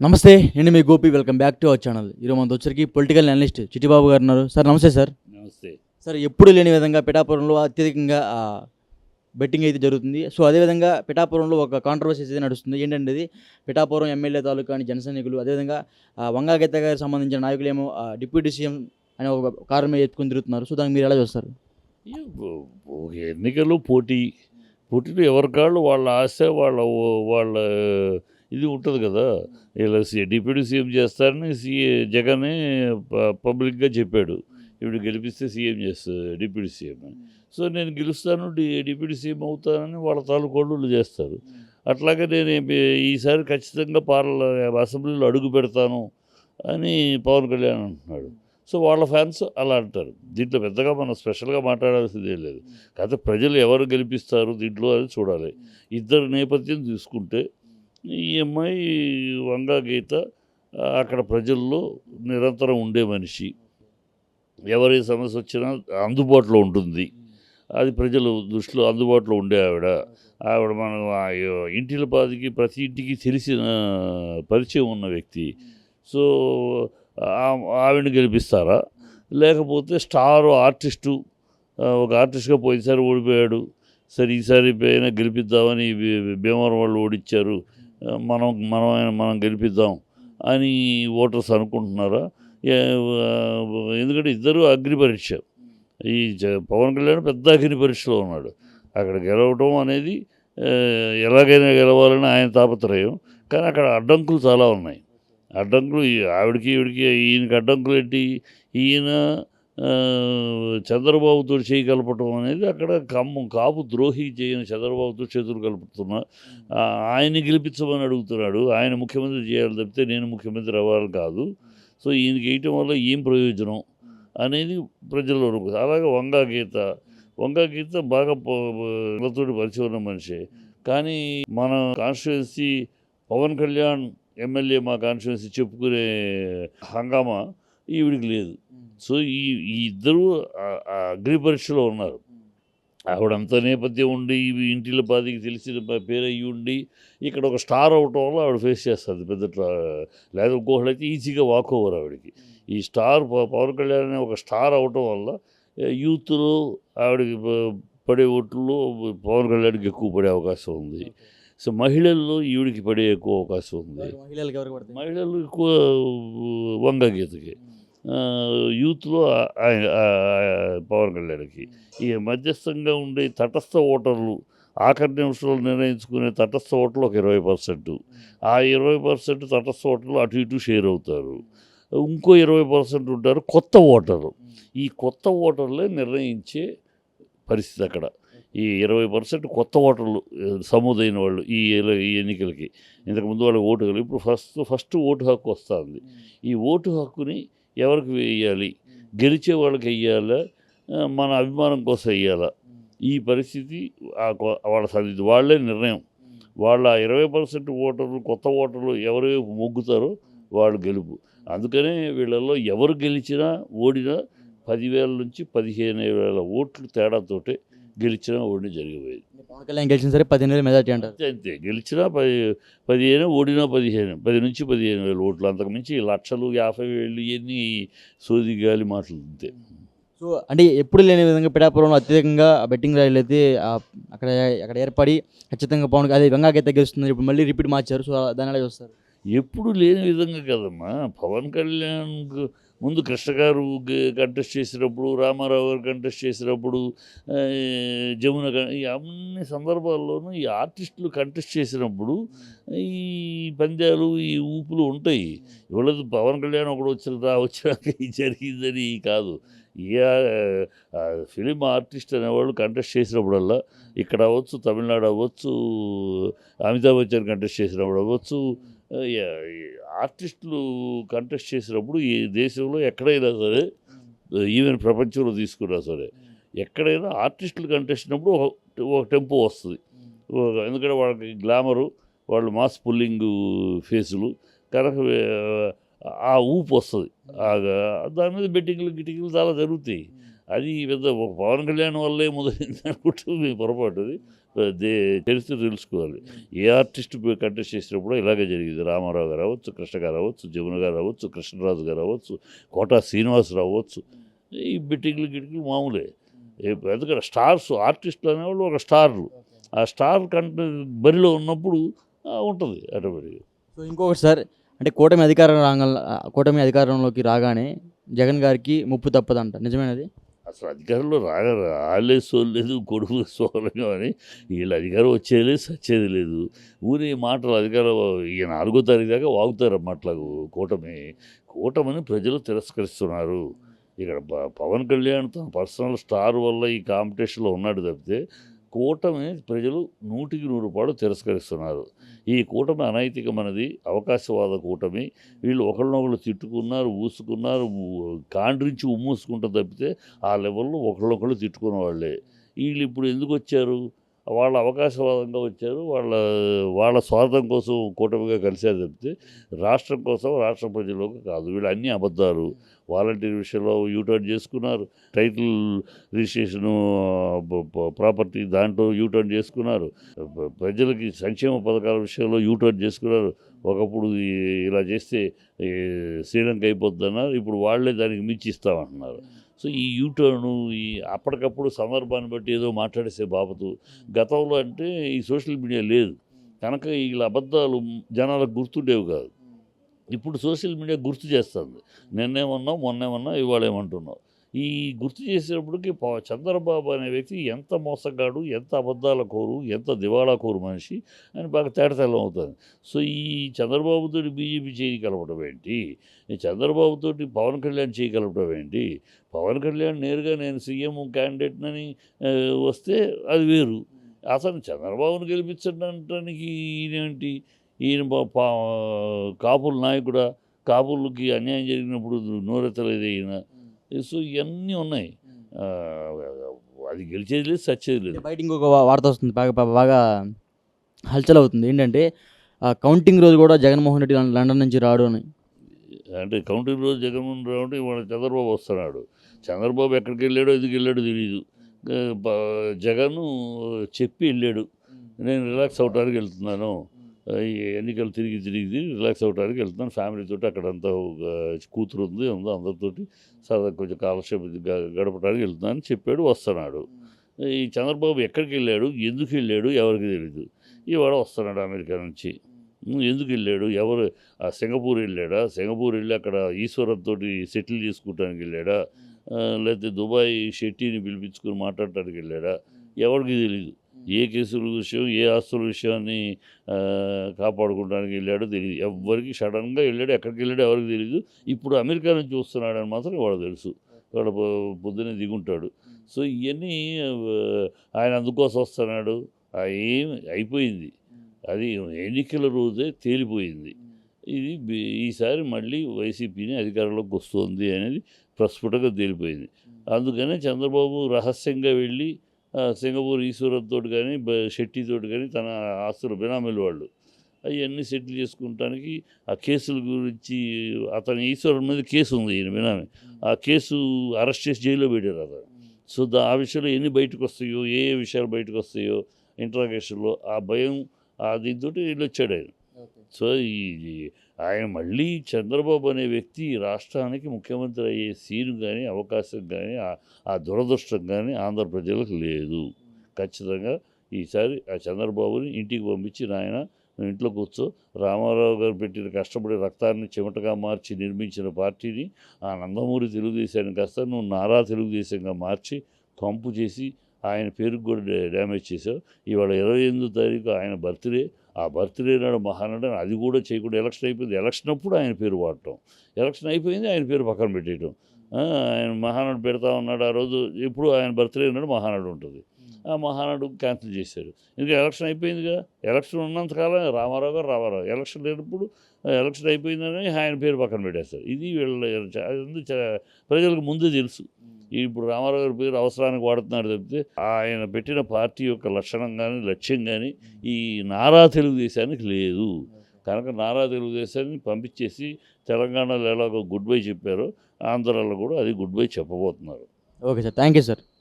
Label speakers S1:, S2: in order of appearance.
S1: నమస్తే. నేను మీ Gopi. Welcome back to our channel. ఈరోజు మనతో వచ్చరికి పొలిటికల్ అనలిస్ట్ చిట్టిబాబు గారు ఉన్నారు. సార్ నమస్తే సార్.
S2: నమస్తే.
S1: సార్ ఎప్పుడు లేని విధంగా పిఠాపురంలో అత్యధికంగా బెట్టింగ్ అయితే జరుగుతుంది. సో అదేవిధంగా పిఠాపురంలో ఒక కాంట్రవర్సీ అయితే నడుస్తుంది. ఏంటంటే అది పిఠాపురం ఎమ్మెల్యే తాలూకా అని జన సైనికులు, అదేవిధంగా వంగా గీత గారికి సంబంధించిన నాయకులేమో డిప్యూటీ సీఎం అనే ఒక కారు మీద ఎత్తుకుని తిరుగుతున్నారు. సో దానికి మీరు ఎలా చూస్తారు?
S2: ఒక ఎన్నికలు పోటీలో ఎవరికాళ్ళు వాళ్ళ ఆశ వాళ్ళ వాళ్ళ ఇది ఉంటుంది కదా. ఇలా డిప్యూటీ సీఎం చేస్తారని జగనే పబ్లిక్గా చెప్పాడు. ఇప్పుడు గెలిపిస్తే సీఎం చేస్తారు డిప్యూటీ సీఎం. సో నేను గెలుస్తాను డిప్యూటీ సీఎం అవుతానని వాళ్ళ తాలూకోళ్ళు చేస్తారు. అట్లాగే నేను ఈసారి ఖచ్చితంగా అసెంబ్లీలో అడుగు పెడతాను అని పవన్ కళ్యాణ్ అంటున్నాడు. సో వాళ్ళ ఫ్యాన్స్ అలా అంటారు. దీంట్లో పెద్దగా మనం స్పెషల్గా మాట్లాడాల్సిందే లేదు. కాకపోతే ప్రజలు ఎవరు గెలిపిస్తారు దీంట్లో అని చూడాలి. ఇద్దరు నేపథ్యం తీసుకుంటే ఈ అమ్మాయి వంగా గీత అక్కడ ప్రజల్లో నిరంతరం ఉండే మనిషి, ఎవరి సమస్య వచ్చినా అందుబాటులో ఉంటుంది. అది ప్రజలు దృష్టిలో అందుబాటులో ఉండే ఆవిడ మనం ఇంటిల పాదికి ప్రతి ఇంటికి తెలిసిన పరిచయం ఉన్న వ్యక్తి. సో ఆవిడని గెలిపిస్తారా, లేకపోతే స్టార్ ఆర్టిస్టు ఒక ఆర్టిస్ట్గా పోయినసారి ఓడిపోయాడు, సరే ఈసారి అయినా గెలిపిద్దామని భీమవరం వాళ్ళు ఓడిచ్చారు, మనం గెలిపిద్దాం అని ఓటర్స్ అనుకుంటున్నారా? ఎందుకంటే ఇద్దరు అగ్ని పరీక్ష. ఈ పవన్ కళ్యాణ్ పెద్ద అగ్ని పరీక్షలో ఉన్నాడు. అక్కడ గెలవటం అనేది ఎలాగైనా గెలవాలని ఆయన తాపత్రయం. కానీ అక్కడ అడ్డంకులు చాలా ఉన్నాయి. అడ్డంకులు ఆవిడకి ఈయనకి అడ్డంకులు ఏంటి? ఈయన చంద్రబాబుతో చేయి కలపటం అనేది అక్కడ కాపు ద్రోహి చేయని చంద్రబాబుతో చేతులు కలుపుతున్నా ఆయన్ని గెలిపించమని అడుగుతున్నాడు. ఆయన ముఖ్యమంత్రి చేయాలి తప్పితే నేను ముఖ్యమంత్రి అవ్వాలి కాదు. సో ఈయనకి వేయటం వల్ల ఏం ప్రయోజనం అనేది ప్రజల్లో ఉంటుంది. అలాగే వంగా గీత బాగా తోటి పరిచయం ఉన్న మనిషి. కానీ మన కాన్స్టిట్యుయెన్సీ పవన్ కళ్యాణ్ ఎమ్మెల్యే మా కాన్స్టిట్యుయెన్సీ చెప్పుకునే హంగామా ఈవిడికి లేదు. సో ఈ ఇద్దరు అగ్ని పరీక్షలో ఉన్నారు. ఆవిడంత నేపథ్యం ఉండి ఇంటిల పాదికి తెలిసిన పేరు అయ్యి ఉండి ఇక్కడ ఒక స్టార్ అవటం వల్ల ఆవిడ ఫేస్ చేస్తుంది పెద్ద లేదా ఇంకొకళ్ళు అయితే ఈజీగా వాక్ ఓవర్ ఆవిడకి. ఈ స్టార్ పవన్ కళ్యాణ్ అనే ఒక స్టార్ అవటం వల్ల యూత్లో ఆవిడకి పడే ఓట్లు పవన్ కళ్యాణ్కి ఎక్కువ పడే అవకాశం ఉంది. సో మహిళల్లో ఈవిడికి పడే ఎక్కువ అవకాశం ఉంది. మహిళలు ఎక్కువ వంగా గీతకి, యూత్లో పవన్ కళ్యాణ్కి. ఈ మధ్యస్థంగా ఉండే తటస్థ ఓటర్లు ఆఖరి నిమిషంలో నిర్ణయించుకునే తటస్థ ఓటర్లు ఒక 20%. ఆ 20% తటస్థ ఓటర్లు అటు ఇటు షేర్ అవుతారు. ఇంకో 20% ఉంటారు కొత్త ఓటర్లు. ఈ కొత్త ఓటర్లే నిర్ణయించే పరిస్థితి అక్కడ. ఈ 20% కొత్త ఓటర్లు సమూదైన వాళ్ళు ఈ ఎన్నికలకి. ఇంతకుముందు వాళ్ళకి ఓటు కలిగి ఇప్పుడు ఫస్ట్ ఓటు హక్కు వస్తుంది. ఈ ఓటు హక్కుని ఎవరికి వేయాలి? గెలిచే వాళ్ళకి వెయ్యాలా, మన అభిమానం కోసం వెయ్యాలా? ఈ పరిస్థితి వాళ్ళ సరిది వాళ్ళే నిర్ణయం. వాళ్ళ 20% ఓటర్లు కొత్త ఓటర్లు ఎవరు మొగ్గుతారో వాళ్ళు గెలుపు. అందుకనే వీళ్ళల్లో ఎవరు గెలిచినా ఓడినా 10,000 నుంచి 15,000 ఓట్లు తేడాతోటే గెలిచినా ఓడినా జరిగిపోయేది.
S1: పవన్ కళ్యాణ్ గెలిచిన సరే 15,000 మెజార్టీ అంటారు.
S2: అంతే గెలిచినా 15 ఓడినా 10 నుంచి 15,000 ఓట్లు. అంతకుమించి లక్షలు 50,000 ఇవన్నీ సోది గాలి మాటలు అంతే.
S1: సో అంటే ఎప్పుడు లేని విధంగా పిఠాపురంలో అత్యధికంగా బెట్టింగ్ రైలు అయితే అక్కడ ఏర్పడి ఖచ్చితంగా పవన్ అదే వంగా గీత గెలుస్తుంది. ఇప్పుడు మళ్ళీ రిపీట్ మార్చారు. సో దాన్ని ఎలా చూస్తారు?
S2: ఎప్పుడు లేని విధంగా కదమ్మా. పవన్ కళ్యాణ్ ముందు కృష్ణ గారు కంటెస్ట్ చేసినప్పుడు, రామారావు గారు కంటెస్ట్ చేసినప్పుడు, జమున ఈ అన్ని సందర్భాల్లోనూ ఈ ఆర్టిస్టులు కంటెస్ట్ చేసినప్పుడు ఈ పందాలు ఈ ఊపులు ఉంటాయి. ఇవాళ పవన్ కళ్యాణ్ ఒకడు వచ్చాక ఇది జరిగిందని కాదు. ఏ ఫిలిం ఆర్టిస్ట్ అనేవాళ్ళు కంటెస్ట్ చేసినప్పుడల్లా ఇక్కడ అవ్వచ్చు, తమిళనాడు అవ్వచ్చు, అమితాబ్ బచ్చన్ కంటెస్ట్ చేసినప్పుడు అవ్వచ్చు, ఆర్టిస్టులు కంటెస్ట్ చేసినప్పుడు ఈ దేశంలో ఎక్కడైనా సరే, ఈవెన్ ప్రపంచంలో తీసుకున్నా సరే, ఎక్కడైనా ఆర్టిస్టులు కంటెస్ట్నప్పుడు ఒక టెంపో వస్తుంది. ఎందుకంటే వాళ్ళకి గ్లామరు, వాళ్ళు మాస్ పుల్లింగ్ ఫేసులు కనుక ఆ ఊపు వస్తుంది. దాని మీద బెట్టింగ్లు గిటింగ్లు చాలా జరుగుతాయి. అది పెద్ద ఒక పవన్ కళ్యాణ్ వల్లే మొదలైంది అనుకుంటే మీ పొరపాటు అది. చరిత్ర తెలుసుకోవాలి. ఏ ఆర్టిస్ట్ కంటెస్ట్ చేసినప్పుడు ఇలాగే జరిగింది. రామారావు గారు అవ్వచ్చు, కృష్ణ గారు అవ్వచ్చు, జమున గారు అవ్వచ్చు, కృష్ణరాజు గారు అవ్వచ్చు, కోటా శ్రీనివాసరావు అవ్వచ్చు. ఈ బెట్టింగ్లు గిటింగ్లు మామూలే. ఎందుకంటే స్టార్స్ ఆర్టిస్టులు అనేవాళ్ళు ఒక స్టార్లు. ఆ స్టార్ బరిలో ఉన్నప్పుడు ఉంటుంది ఆటోమేటిక్గా.
S1: సో ఇంకొకటి సార్, అంటే కూటమి అధికారంలోకి రాగానే జగన్ గారికి ముప్పు తప్పదంట, నిజమేనది?
S2: అసలు అధికారంలో రాలే సోలేదు, కొడుకు సోలగా అని వీళ్ళు అధికారం వచ్చేది లేదు, సచ్చేది లేదు. ఊరి మాటలు అధికారం ఈ 4వ తారీఖు దాకా వాగుతారు మాటలకు. కూటమిని ప్రజలు తిరస్కరిస్తున్నారు. ఇక్కడ పవన్ కళ్యాణ్ తన పర్సనల్ స్టార్ వల్ల ఈ కాంపిటీషన్లో ఉన్నాడు తప్పితే కూటమి ప్రజలు 100% తిరస్కరిస్తున్నారు. ఈ కూటమి అనైతికమైనది, అవకాశవాద కూటమి. వీళ్ళు ఒకళ్ళనొకళ్ళు తిట్టుకున్నారు, ఊసుకున్నారు, కాండ్రించి ఉమ్మూసుకుంటూ తప్పితే ఆ లెవెల్లో ఒకళ్ళొకళ్ళు తిట్టుకున్న వాళ్ళే. వీళ్ళు ఇప్పుడు ఎందుకు వచ్చారు? వాళ్ళ అవకాశవాదంగా వచ్చారు. వాళ్ళ స్వార్థం కోసం కూటమిగా కలిశారు తప్పితే రాష్ట్రం కోసం, రాష్ట్ర ప్రజలకు కాదు. వీళ్ళు అన్నీ అబద్ధాలు. వాలంటీర్ విషయంలో యూటర్న్ చేసుకున్నారు. టైటిల్ రిజిస్ట్రేషను, ప్రాపర్టీ దాంట్లో యూటర్న్ చేసుకున్నారు. ప్రజలకి సంక్షేమ పథకాల విషయంలో యూటర్న్ చేసుకున్నారు. ఒకప్పుడు ఇలా చేస్తే శ్రీలంక అయిపోద్దన్నారు. ఇప్పుడు వాళ్ళే దానికి మించి ఇస్తామంటున్నారు. సో ఈ యూటర్ను అప్పటికప్పుడు సందర్భాన్ని బట్టి ఏదో మాట్లాడేసే బాబతు. గతంలో అంటే ఈ సోషల్ మీడియా లేదు కనుక వీళ్ళ అబద్ధాలు జనాలకు గుర్తుండేవి కాదు. ఇప్పుడు సోషల్ మీడియా గుర్తు చేస్తుంది. నిన్నేమన్నావు, మొన్నేమన్నావు, ఇవాళ ఏమంటున్నావు. ఈ గుర్తు చేసేటప్పటికి చంద్రబాబు అనే వ్యక్తి ఎంత మోసగాడు, ఎంత అబద్ధాల కోరు, ఎంత దివాళా కోరు మనిషి అని బాగా తేటతెల్లం అవుతుంది. సో ఈ చంద్రబాబుతోటి బీజేపీ చేయగలపడం ఏంటి? ఈ చంద్రబాబుతోటి పవన్ కళ్యాణ్ చేయగలపడం ఏంటి? పవన్ కళ్యాణ్ నేరుగా నేను సీఎం క్యాండిడేట్నని వస్తే అది వేరు. అసలు చంద్రబాబును గెలిపించడానికి ఈయనేంటి? ఈయన కాపుల నాయకుడా? కాపులకి అన్యాయం జరిగినప్పుడు నోరెత్తలేదు ఈయన. సో ఇవన్నీ ఉన్నాయి. అది గెలిచేది లేదు, సచ్చేది లేదు.
S1: బయట ఇంకొక వార్త వస్తుంది, బాగా హల్చల్ అవుతుంది. ఏంటంటే కౌంటింగ్ రోజు కూడా జగన్మోహన్ రెడ్డి లండన్ నుంచి రాడు అని.
S2: అంటే కౌంటింగ్ రోజు జగన్మోహన్ రావు అంటే ఇవాళ చంద్రబాబు వస్తున్నాడు. చంద్రబాబు ఎక్కడికి వెళ్ళాడో, ఎందుకు వెళ్ళాడో తెలియదు. జగన్ చెప్పి వెళ్ళాడు, నేను రిలాక్స్ అవడానికి వెళ్తున్నాను, ఈ ఎన్నికలు తిరిగి రిలాక్స్ అవ్వడానికి వెళ్తున్నాను, ఫ్యామిలీతో అక్కడంతా కూతురు ఉందో అందరితోటి సరదా కొంచెం కాలక్షేపం గడపడానికి వెళ్తున్నాను చెప్పాడు, వస్తున్నాడు. ఈ చంద్రబాబు ఎక్కడికి వెళ్ళాడు, ఎందుకు వెళ్ళాడు ఎవరికి తెలియదు. ఇవాళ వస్తున్నాడు అమెరికా నుంచి. ఎందుకు వెళ్ళాడు, ఎవరు సింగపూర్ వెళ్ళాడా, సింగపూర్ వెళ్ళి అక్కడ ఈశ్వరంతో సెటిల్ చేసుకోవడానికి వెళ్ళాడా, లేకపోతే దుబాయ్ షెట్టీని పిలిపించుకొని మాట్లాడటానికి వెళ్ళాడా, ఎవరికి తెలీదు. ఏ కేసుల విషయం, ఏ ఆస్తుల విషయాన్ని కాపాడుకోవడానికి వెళ్ళాడో తెలియదు ఎవ్వరికి. సడన్గా వెళ్ళాడు, ఎక్కడికి వెళ్ళాడో ఎవరికి తెలియదు. ఇప్పుడు అమెరికా నుంచి వస్తున్నాడని మాత్రం వాడు తెలుసు, వాడు పొద్దున్నే దిగుంటాడు. సో ఇవన్నీ ఆయన అందుకోసం వస్తున్నాడు. ఏం అయిపోయింది, అది ఎన్నికల రోజే తేలిపోయింది. ఇది ఈసారి మళ్ళీ వైసీపీని అధికారంలోకి వస్తుంది అనేది ప్రస్ఫుటంగా తేలిపోయింది. అందుకనే చంద్రబాబు రహస్యంగా వెళ్ళి సింగపూర్ ఈశ్వరంతో కానీ షెట్టితోటి కానీ తన ఆస్తులు బినామీలు వాళ్ళు అవన్నీ సెటిల్ చేసుకుంటానికి ఆ కేసుల గురించి, అతని ఈశ్వరం మీద కేసు ఉంది, ఈయన బినామీ. ఆ కేసు అరెస్ట్ చేసి జైల్లో పెట్టారు అతను. సో ఆ విషయంలో ఎన్ని బయటకు వస్తాయో, ఏ విషయాలు బయటకు వస్తాయో ఇంట్రాగేషన్లో ఆ భయం, దీంతో వీళ్ళు వచ్చాడు ఆయన. సో ఆయన మళ్ళీ చంద్రబాబు అనే వ్యక్తి రాష్ట్రానికి ముఖ్యమంత్రి అయ్యే సీను కానీ, అవకాశం కానీ, ఆ దురదృష్టం కానీ ఆంధ్ర ప్రజలకు లేదు. ఖచ్చితంగా ఈసారి ఆ చంద్రబాబుని ఇంటికి పంపించి, నాయన ఇంట్లో కూర్చో, రామారావు గారు పెట్టిన కష్టపడి రక్తాన్ని చెమటగా మార్చి నిర్మించిన పార్టీని, ఆ నందమూరి తెలుగుదేశాన్ని కాస్త నువ్వు నారా తెలుగుదేశంగా మార్చి కంపు చేసి ఆయన పేరుకు కూడా డ్యామేజ్ చేశావు. ఇవాళ 28వ తారీఖు ఆయన బర్త్డే. ఆ బర్త్డే నాడు మహానాడు అది కూడా చేయకుండా ఎలక్షన్ అయిపోయింది. ఎలక్షన్ అప్పుడు ఆయన పేరు వాడటం, ఎలక్షన్ అయిపోయింది ఆయన పేరు పక్కన పెట్టేయటం. ఆయన మహానాడు పెడతా ఉన్నాడు ఆ రోజు. ఎప్పుడు ఆయన బర్త్డే నాడు మహానాడు ఉంటుంది. ఆ మహానాడు క్యాన్సిల్ చేశారు. ఎందుకంటే ఎలక్షన్ అయిపోయిందిగా. ఎలక్షన్ ఉన్నంతకాలం రామారావు ఎలక్షన్ లేనప్పుడు ఎలక్షన్ అయిపోయిందని ఆయన పేరు పక్కన పెట్టేస్తారు. ఇది వీళ్ళ ప్రజలకు ముందే తెలుసు. ఇప్పుడు రామారావు గారి పేరు అవసరానికి వాడుతున్నాడు తప్పితే ఆయన పెట్టిన పార్టీ యొక్క లక్షణం కానీ, లక్ష్యం కానీ ఈ నారా తెలుగుదేశానికి లేదు. కనుక నారా తెలుగుదేశాన్ని పంపించేసి తెలంగాణలో ఎలాగో గుడ్ బై చెప్పారో ఆంధ్రాలో కూడా అది గుడ్ బై చెప్పబోతున్నారు.
S1: Okay sir, thank you sir.